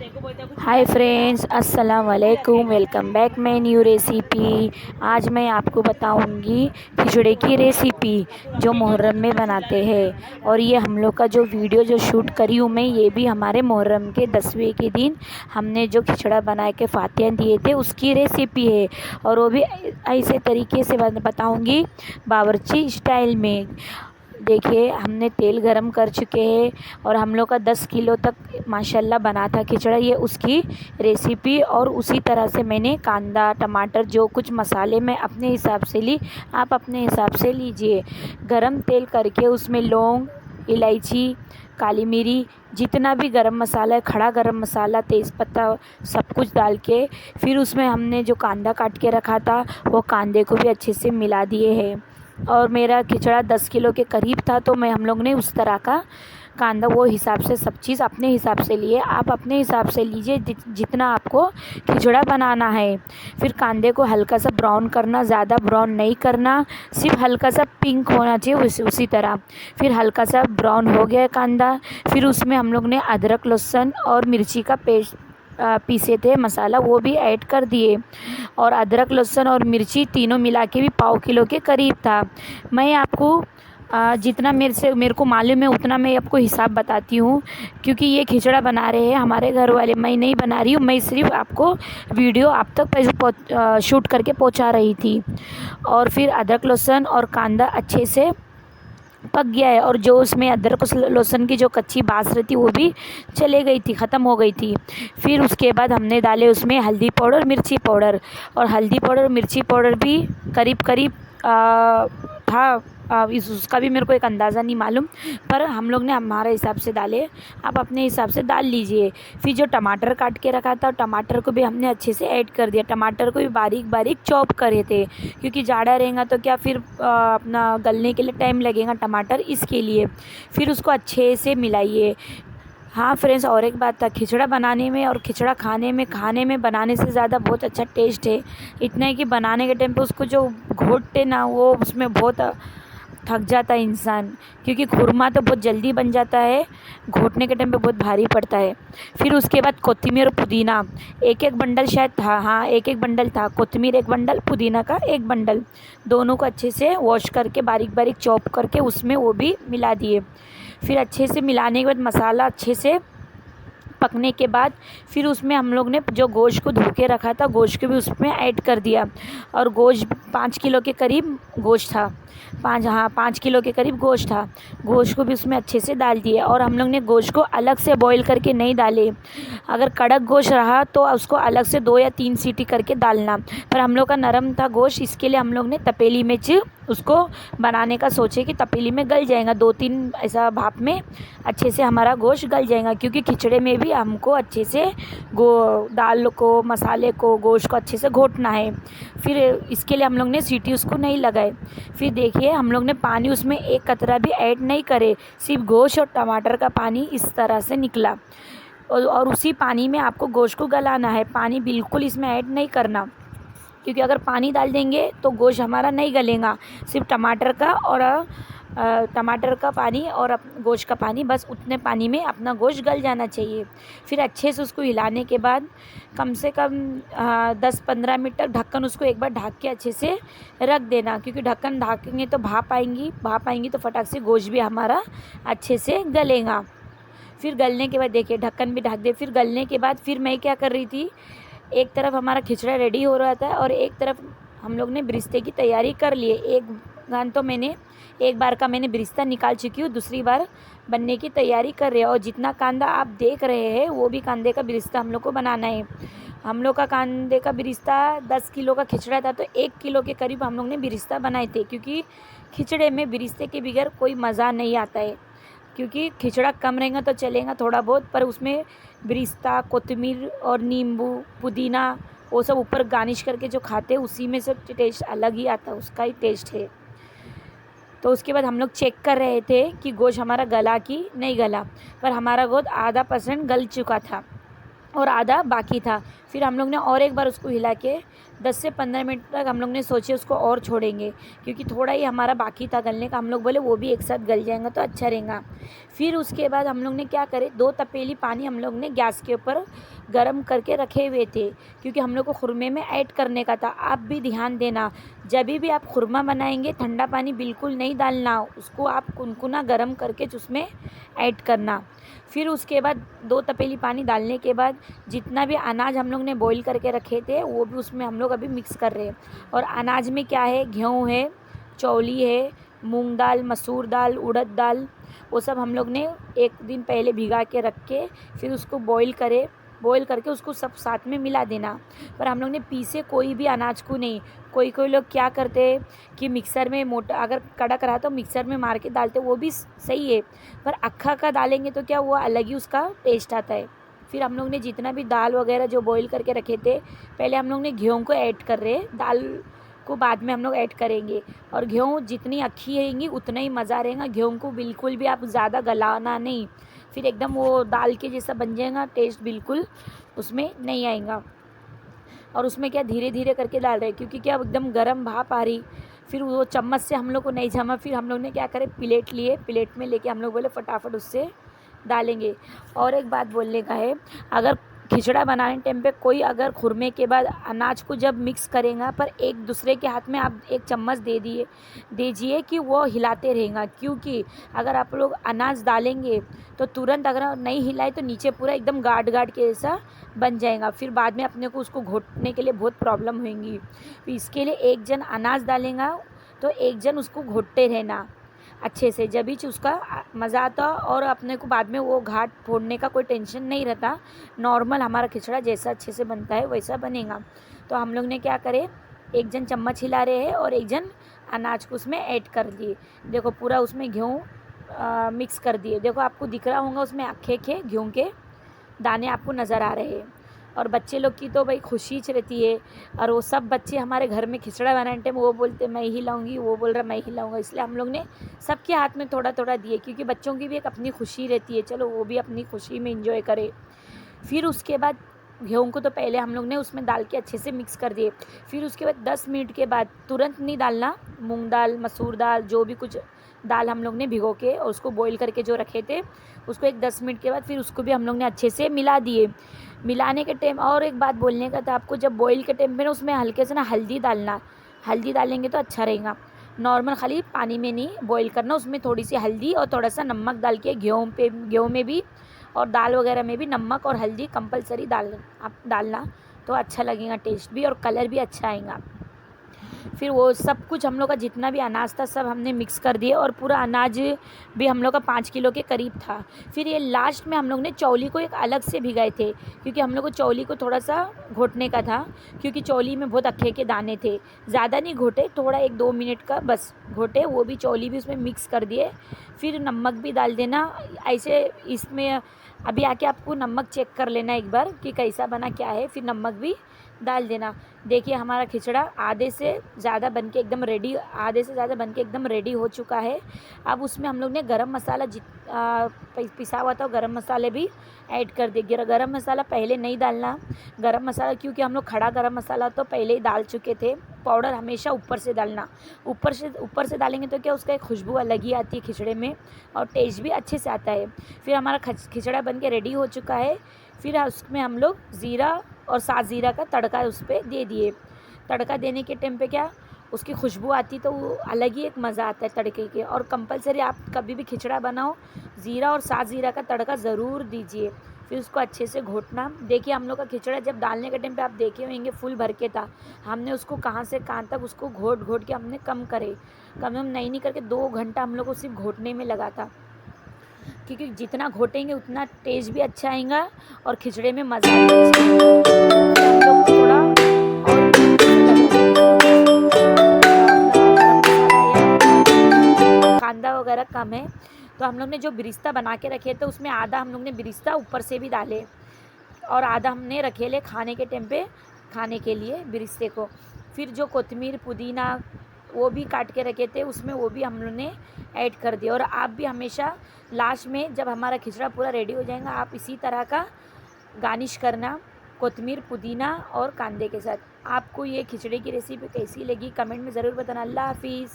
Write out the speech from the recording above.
Hi friends, अस्सलाम वालेकुम। Welcome back my new recipe. आज मैं आपको बताऊंगी खिचड़े की रेसिपी जो मुहर्रम में बनाते हैं। और ये हम लोग का जो वीडियो जो शूट करी हूँ मैं, ये भी हमारे मुहर्रम के 10वें के दिन हमने जो खिचड़ा बना के फातिहा दिए थे उसकी रेसिपी है। और वो भी ऐसे तरीके से बताऊंगी, बावर्ची स्टाइल में। देखिए, हमने तेल गरम कर चुके हैं और हम लोग का 10 किलो तक माशाल्लाह बना था खिचड़ा। ये उसकी रेसिपी। और उसी तरह से मैंने कांदा टमाटर जो कुछ मसाले मैं अपने हिसाब से ली, आप अपने हिसाब से लीजिए। गरम तेल करके उसमें लौंग, इलायची, काली मिरी, जितना भी गरम मसाला है, खड़ा गरम मसाला, तेज़पत्ता, सब कुछ डाल के फिर उसमें हमने जो कांदा काट के रखा था वो कांदे को भी अच्छे से मिला दिए हैं। और मेरा खिचड़ा 10 किलो के करीब था, तो हम लोग ने उस तरह का कांदा, वो हिसाब से सब चीज़ अपने हिसाब से लिए। आप अपने हिसाब से लीजिए जितना आपको खिचड़ा बनाना है। फिर कांदे को हल्का सा ब्राउन करना, ज़्यादा ब्राउन नहीं करना, सिर्फ हल्का सा पिंक होना चाहिए। उसी तरह फिर हल्का सा ब्राउन हो गया कांदा। फिर उसमें हम लोग ने अदरक लहसुन और मिर्ची का पेस्ट पीसे थे मसाला, वो भी ऐड कर दिए। और अदरक लहसुन और मिर्ची तीनों मिला के भी पाव किलो के करीब था। मैं आपको जितना मेरे को मालूम है उतना मैं आपको हिसाब बताती हूँ, क्योंकि ये खिचड़ा बना रहे हैं हमारे घर वाले, मैं नहीं बना रही हूँ। मैं सिर्फ आपको वीडियो आप तक शूट करके पहुँचा रही थी। और फिर अदरक लहसुन और कांदा अच्छे से पक गया है, और जो उसमें अदरक लहसुन की जो कच्ची बास रहती वो भी चले गई थी, ख़त्म हो गई थी। फिर उसके बाद हमने डाले उसमें हल्दी पाउडर, मिर्ची पाउडर। और हल्दी पाउडर मिर्ची पाउडर भी करीब करीब था। उसका भी मेरे को एक अंदाज़ा नहीं मालूम, पर हम लोग ने हमारे हिसाब से डाले, आप अपने हिसाब से डाल लीजिए। फिर जो टमाटर काट के रखा था, टमाटर को भी हमने अच्छे से ऐड कर दिया। टमाटर को भी बारीक बारीक चॉप करे थे, क्योंकि ज़्यादा रहेगा तो क्या फिर अपना गलने के लिए टाइम लगेगा टमाटर, इसके लिए। फिर उसको अच्छे से मिलाइए। हाँ फ्रेंड्स, और एक बात था, खिचड़ा बनाने में और खिचड़ा खाने में बनाने से ज़्यादा बहुत अच्छा टेस्ट है। इतना है कि बनाने के टाइम पे उसको जो घोटते ना, वो उसमें बहुत थक जाता है इंसान, क्योंकि खुरमा तो बहुत जल्दी बन जाता है, घोटने के टाइम पे बहुत भारी पड़ता है। फिर उसके बाद कोथिमीर और पुदीना एक एक बंडल शायद था, हाँ एक एक बंडल था। कोथिमीर एक बंडल, पुदीना का एक बंडल, दोनों को अच्छे से वॉश करके बारीक बारीक चॉप करके उसमें वो भी मिला दिए। फिर अच्छे से मिलाने के बाद मसाला अच्छे से पकने के बाद फिर उसमें हम लोग ने जो गोश्त को धो के रखा था, गोश्त को भी उसमें ऐड कर दिया। और गोश्त 5 किलो के करीब गोश्त था, 5 किलो के करीब गोश्त था। गोश्त को भी उसमें अच्छे से डाल दिया। और हम लोग ने गोश्त को अलग से बॉईल करके नहीं डाले, अगर कड़क गोश्त रहा तो उसको अलग से 2 या 3 सीटी करके डालना। पर हम लोग का नरम था गोश्त, इसके लिए हम लोग ने तपेली में उसको बनाने का सोचे कि तपेली में गल जाएगा, 2-3 ऐसा भाप में अच्छे से हमारा गोश्त गल जाएगा। क्योंकि खिचड़े में भी हमको अच्छे से दाल को, मसाले को, गोश्त को अच्छे से घोटना है। फिर इसके लिए हम लोग ने सीटी उसको नहीं लगाए। फिर देखिए, हम लोग ने पानी उसमें एक कतरा भी ऐड नहीं करे, सिर्फ गोश्त और टमाटर का पानी इस तरह से निकला। और उसी पानी में आपको गोश्त को गलाना है, पानी बिल्कुल इसमें ऐड नहीं करना, क्योंकि अगर पानी डाल देंगे तो गोश्त हमारा नहीं गलेगा। सिर्फ टमाटर का पानी और गोश्त का पानी, बस उतने पानी में अपना गोश्त गल जाना चाहिए। फिर अच्छे से उसको हिलाने के बाद कम से कम 10-15 मिनट तक ढक्कन उसको एक बार ढक के अच्छे से रख देना, क्योंकि ढक्कन ढकेंगे तो भाप आएंगी तो फटाक से गोश्त भी हमारा अच्छे से गलेगा। फिर गलने के बाद देखिए, ढक्कन भी ढक दे। फिर गलने के बाद फिर मैं क्या कर रही थी, एक तरफ हमारा खिचड़ा रेडी हो रहा था और एक तरफ हम लोग ने बिरिस्ते की तैयारी कर लिए। एक बार का मैंने बिरिस्ता निकाल चुकी हूँ, दूसरी बार बनने की तैयारी कर रहे हैं। और जितना कांदा आप देख रहे हैं वो भी कांदे का बिरिस्ता हम लोग को बनाना है। हम लोग का कांदे का बिरिस्ता 10 किलो का खिचड़ा था, तो 1 किलो के करीब हम लोग ने बिरिस्ता बनाए थे, क्योंकि खिचड़े में बिरिस्ते के बगैर कोई मज़ा नहीं आता है। क्योंकि खिचड़ा कम रहेगा तो चलेगा थोड़ा बहुत, पर उसमें बिरिस्ता, कोथिमीर और नींबू, पुदीना, वो सब ऊपर गार्निश करके जो खाते हैं, उसी में से टेस्ट अलग ही आता है, उसका ही टेस्ट है। तो उसके बाद हम लोग चेक कर रहे थे कि गोश्त हमारा गला कि नहीं गला, पर हमारा गोश्त 50% गल चुका था और आधा बाकी था। फिर हम लोग ने और एक बार उसको हिला के 10 से 15 मिनट तक हम लोग ने सोचे उसको और छोड़ेंगे, क्योंकि थोड़ा ही हमारा बाकी था गलने का। हम लोग बोले वो भी एक साथ गल जाएगा तो अच्छा रहेगा। फिर उसके बाद हम लोग ने क्या करे, 2 तपेली पानी हम लोग ने गैस के ऊपर गर्म करके रखे हुए थे, क्योंकि हम लोग को खुरमे में ऐड करने का था। आप भी ध्यान देना, जब भी आप खुरमा बनाएंगे ठंडा पानी बिल्कुल नहीं डालना, उसको आप कुनकुना गर्म करके उसमें ऐड करना। फिर उसके बाद 2 तपेली पानी डालने के बाद जितना भी अनाज हम लोग ने बॉईल करके रखे थे वो भी उसमें हम लोग अभी मिक्स कर रहे हैं। और अनाज में क्या है, गेहूँ है, चौली है, मूंग दाल, मसूर दाल, उड़द दाल, वो सब हम लोग ने एक दिन पहले भिगा के रख के फिर उसको बॉईल करके उसको सब साथ में मिला देना। पर हम लोग ने पीसे कोई भी अनाज को नहीं। कोई लोग क्या करते हैं कि मिक्सर में मोटा अगर कड़क रहा तो मिक्सर में मार के डालते, वो भी सही है, पर अक्खा का डालेंगे तो क्या वो अलग ही उसका टेस्ट आता है। फिर हम लोग ने जितना भी दाल वगैरह जो बॉईल करके रखे थे, पहले हम लोग ने गेहूँ को ऐड कर रहे हैं, दाल को बाद में हम लोग ऐड करेंगे। और गेहूँ जितनी अक्खी रहेंगी उतना ही मज़ा रहेगा। गेहूँ को बिल्कुल भी आप ज़्यादा गलाना नहीं, फिर एकदम वो दाल के जैसा बन जाएगा, टेस्ट बिल्कुल उसमें नहीं आएगा। और उसमें क्या धीरे धीरे करके डाल रहे हैं, क्योंकि क्या एकदम गर्म भाप आ रही। फिर वो चम्मच से हम लोग को नहीं जमा, फिर हम लोग ने क्या करे, प्लेट लिए, प्लेट में लेके हम लोग बोले फटाफट उससे डालेंगे। और एक बात बोलने का है, अगर खिचड़ा बनाने टाइम पे कोई अगर खुरमे के बाद अनाज को जब मिक्स करेगा, पर एक दूसरे के हाथ में आप एक चम्मच दीजिए कि वो हिलाते रहेगा, क्योंकि अगर आप लोग अनाज डालेंगे तो तुरंत अगर नहीं हिलाए तो नीचे पूरा एकदम गाढ़ के जैसा बन जाएगा। फिर बाद में अपने को उसको घोटने के लिए बहुत प्रॉब्लम होगी। इसके लिए एक जन अनाज डालेगा तो एक जन उसको घोटते रहना अच्छे से, जब भी उसका मज़ा आता और अपने को बाद में वो घाट फोड़ने का कोई टेंशन नहीं रहता। नॉर्मल हमारा खिचड़ा जैसा अच्छे से बनता है वैसा बनेगा। तो हम लोग ने क्या करे, एक जन चम्मच हिला रहे हैं और एक जन अनाज को उसमें ऐड कर दिए। देखो पूरा उसमें गेहूँ मिक्स कर दिए। देखो आपको दिख रहा होगा उसमें अक्खे गेहूँ के दाने आपको नज़र आ रहे हैं। और बच्चे लोग की तो भाई खुशी रहती है। और वो सब बच्चे हमारे घर में खिचड़ा बनाने टाइम वो बोलते मैं ही लाऊंगी, वो बोल रहा मैं ही लाऊंगा, इसलिए हम लोग ने सबके हाथ में थोड़ा थोड़ा दिए, क्योंकि बच्चों की भी एक अपनी खुशी रहती है, चलो वो भी अपनी खुशी में इंजॉय करे। फिर उसके बाद गेहूँ को तो पहले हम लोग ने उसमें डाल के अच्छे से मिक्स कर दिए। फिर उसके बाद 10 मिनट के बाद, तुरंत नहीं डालना, मूंग दाल, मसूर दाल, जो भी कुछ दाल हम लोग ने भिगो के और उसको बॉईल करके जो रखे थे, उसको एक 10 मिनट के बाद फिर उसको भी हम लोग ने अच्छे से मिला दिए। मिलाने के टाइम और एक बात बोलने का था आपको, जब बॉईल के टाइम पे ना उसमें हल्के से ना हल्दी डालना, हल्दी डालेंगे तो अच्छा रहेगा। नॉर्मल खाली पानी में नहीं बॉईल करना, उसमें थोड़ी सी हल्दी और थोड़ा सा नमक डाल के गेहूँ में भी और दाल वगैरह में भी नमक और हल्दी कंपलसरी डालना, तो अच्छा लगेगा, टेस्ट भी और कलर भी अच्छा आएगा। फिर वो सब कुछ हम लोग का जितना भी अनाज था सब हमने मिक्स कर दिए, और पूरा अनाज भी हम लोग का 5 किलो के करीब था। फिर ये लास्ट में हम लोग ने चौली को एक अलग से भिगाए थे, क्योंकि हम लोग को चौली को थोड़ा सा घोटने का था, क्योंकि चौली में बहुत अक्खे के दाने थे। ज़्यादा नहीं घोटे, थोड़ा 1-2 मिनट का बस घोटे, वो भी चौली भी उसमें मिक्स कर दिए। फिर नमक भी डाल देना ऐसे। इसमें अभी आके आपको नमक चेक कर लेना एक बार कि कैसा बना क्या है, फिर नमक भी डाल देना। देखिए हमारा खिचड़ा आधे से ज़्यादा बनके एकदम रेडी हो चुका है। अब उसमें हम लोग ने गरम मसाला पिसा हुआ था, गरम मसाले भी ऐड कर दिए। गरम मसाला पहले नहीं डालना, गरम मसाला क्योंकि हम लोग खड़ा गरम मसाला तो पहले ही डाल चुके थे। पाउडर हमेशा ऊपर से डालना, ऊपर से डालेंगे तो क्या उसका एक खुशबू अलग ही आती है खिचड़े में, और टेस्ट भी अच्छे से आता है। फिर हमारा खिचड़ा बन के रेडी हो चुका है। फिर उसमें हम लोग ज़ीरा और सात ज़ीरा का तड़का उस पर दे दिए। तड़का देने के टाइम पे क्या उसकी खुशबू आती, तो वो अलग ही एक मज़ा आता है तड़के के। और कंपलसरी आप कभी भी खिचड़ा बनाओ, ज़ीरा और सात ज़ीरा का तड़का ज़रूर दीजिए। फिर उसको अच्छे से घोटना। देखिए हम लोग का खिचड़ा जब डालने के टाइम पे आप देखे होंगे फुल भर के था, हमने उसको कहाँ से कहाँ तक उसको घोट के हमने कम नहीं करके 2 घंटा हम लोग को सिर्फ घोटने में लगा था, क्योंकि जितना घोटेंगे उतना टेस्ट भी अच्छा आएगा और खिचड़े में मज़ा भी अच्छा आएगा। हम लोग थोड़ा और कांदा वगैरह कम है, तो हम लोग ने जो बिरिस्ता बना के रखे थे उसमें आधा हम लोग ने बिरिस्ता ऊपर से भी डाले, और आधा हमने रखे ले खाने के टाइम पे खाने के लिए बिरिस्ते को। फिर जो कोतमीर पुदीना वो भी काट के रखे थे उसमें वो भी हम लोग ने ऐड कर दिया। और आप भी हमेशा लास्ट में जब हमारा खिचड़ा पूरा रेडी हो जाएगा आप इसी तरह का गार्निश करना। कोतमीर, पुदीना और कांदे के साथ। आपको ये खिचड़ी की रेसिपी कैसी लगी कमेंट में ज़रूर बताना। अल्लाह हाफिज़।